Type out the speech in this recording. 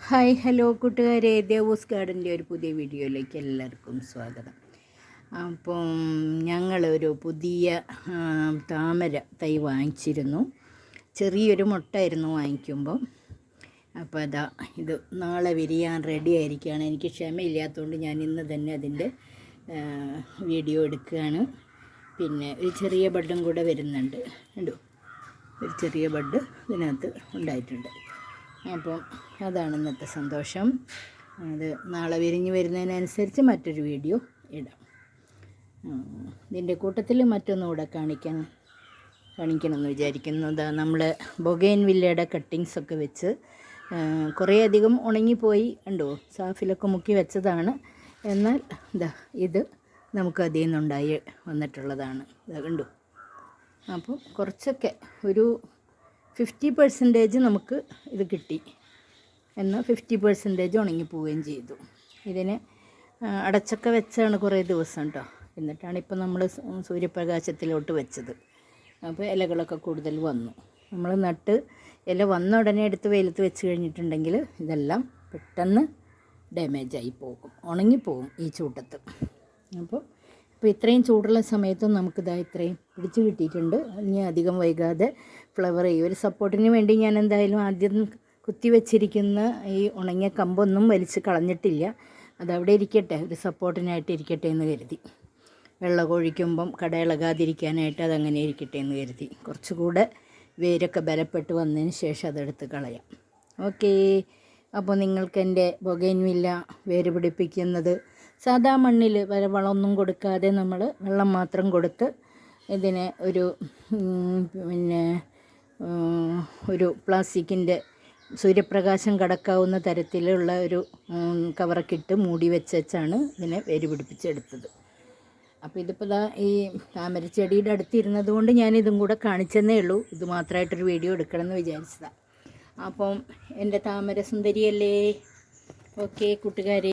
Hi hello കൂട്ടുകാരെ, ദേവൂസ് ഗാർഡൻ്റെ ഒരു പുതിയ വീഡിയോയിലേക്ക് എല്ലാവർക്കും സ്വാഗതം. അപ്പം ഞങ്ങളൊരു പുതിയ താമര തൈ വാങ്ങിച്ചിരുന്നു. ചെറിയൊരു മുട്ടായിരുന്നു വാങ്ങിക്കുമ്പം. അപ്പോൾ അതാ ഇത് നാളെ വിരിയാൻ റെഡി ആയിരിക്കുകയാണ്. എനിക്ക് ക്ഷമയില്ലാത്തതുകൊണ്ട് ഞാൻ ഇന്ന് തന്നെ അതിൻ്റെ വീഡിയോ എടുക്കുകയാണ്. പിന്നെ ഒരു ചെറിയ ബഡും കൂടെ വരുന്നുണ്ട്. കണ്ടു, ഒരു ചെറിയ ബഡ് ഇതിനകത്ത് ഉണ്ടായിട്ടുണ്ട്. അപ്പം അതാണ് ഇന്നത്തെ സന്തോഷം. അത് നാളെ വിരിഞ്ഞ് വരുന്നതിനനുസരിച്ച് മറ്റൊരു വീഡിയോ ഇടാം. ഇതിൻ്റെ കൂട്ടത്തിൽ മറ്റൊന്നുകൂടെ കാണിക്കണമെന്ന് വിചാരിക്കുന്നു. ഇതാ നമ്മൾ ബൊഗെയിൻവില്ലയുടെ കട്ടിങ്സൊക്കെ വെച്ച് കുറേയധികം ഉണങ്ങിപ്പോയി. ഉണ്ടോ, സാഫിലൊക്കെ മുക്കി വെച്ചതാണ്. എന്നാൽ ഇതാ ഇത് നമുക്ക് അതിൽ നിന്നുണ്ടായി വന്നിട്ടുള്ളതാണ്. ഇതാ കണ്ടു. അപ്പോൾ കുറച്ചൊക്കെ ഒരു 50% നമുക്ക് ഇത് കിട്ടി. എന്നാൽ 50% ഉണങ്ങിപ്പോവുകയും ചെയ്തു. ഇതിന് അടച്ചൊക്കെ വെച്ചാണ് കുറേ ദിവസം കേട്ടോ. എന്നിട്ടാണ് ഇപ്പോൾ നമ്മൾ സൂര്യപ്രകാശത്തിലോട്ട് വെച്ചത്. അപ്പോൾ ഇലകളൊക്കെ കൂടുതൽ വന്നു. നമ്മൾ നട്ട് ഇല വന്ന ഉടനെ എടുത്ത് വെയിലത്ത് വെച്ച് കഴിഞ്ഞിട്ടുണ്ടെങ്കിൽ ഇതെല്ലാം പെട്ടെന്ന് ഡാമേജായി പോകും, ഉണങ്ങിപ്പോകും ഈ ചൂട്ടത്ത്. അപ്പോൾ ഇത്രയും ചൂടുള്ള സമയത്തും നമുക്കിതാ ഇത്രയും പിടിച്ച് കിട്ടിയിട്ടുണ്ട്. ഇനി അധികം വൈകാതെ ഫ്ലവർ ചെയ്യും. ഒരു സപ്പോർട്ടിന് വേണ്ടി ഞാൻ എന്തായാലും ആദ്യം കുത്തി വെച്ചിരിക്കുന്ന ഈ ഉണങ്ങിയ കമ്പൊന്നും വലിച്ച് കളഞ്ഞിട്ടില്ല. അതവിടെ ഇരിക്കട്ടെ, ഒരു സപ്പോർട്ടിനായിട്ട് ഇരിക്കട്ടെ എന്ന് കരുതി. വെള്ളം ഒഴിക്കുമ്പം കടയിളകാതിരിക്കാനായിട്ട് അതങ്ങനെ ഇരിക്കട്ടെ എന്ന് കരുതി. കുറച്ചുകൂടെ വേരൊക്കെ ബലപ്പെട്ട് വന്നതിന് ശേഷം അതെടുത്ത് കളയാം. ഓക്കേ. അപ്പോൾ നിങ്ങൾക്ക് എൻ്റെ ബൊഗെയിൻവില്ല വേര് പിടിപ്പിക്കുന്നത് സാധാ മണ്ണിൽ വളമൊന്നും കൊടുക്കാതെ നമ്മൾ വെള്ളം മാത്രം കൊടുത്ത് ഇതിനെ ഒരു പ്ലാസ്റ്റിക്കിൻ്റെ സൂര്യപ്രകാശം കടക്കാവുന്ന തരത്തിലുള്ള ഒരു കവറൊക്കെ ഇട്ട് മൂടി വെച്ചാണ് ഇതിനെ വേര് പിടിപ്പിച്ചെടുത്തത്. അപ്പോൾ ഇതിപ്പോൾ ഈ താമരച്ചെടിയുടെ അടുത്തിരുന്നത് കൊണ്ട് ഞാനിതും കൂടെ കാണിച്ചെന്നേ ഉള്ളൂ. ഇത് മാത്രമായിട്ടൊരു വീഡിയോ എടുക്കണമെന്ന് വിചാരിച്ചതാണ്. അപ്പം എൻ്റെ താമര സുന്ദരിയല്ലേ. ഓക്കെ കൂട്ടുകാരെ.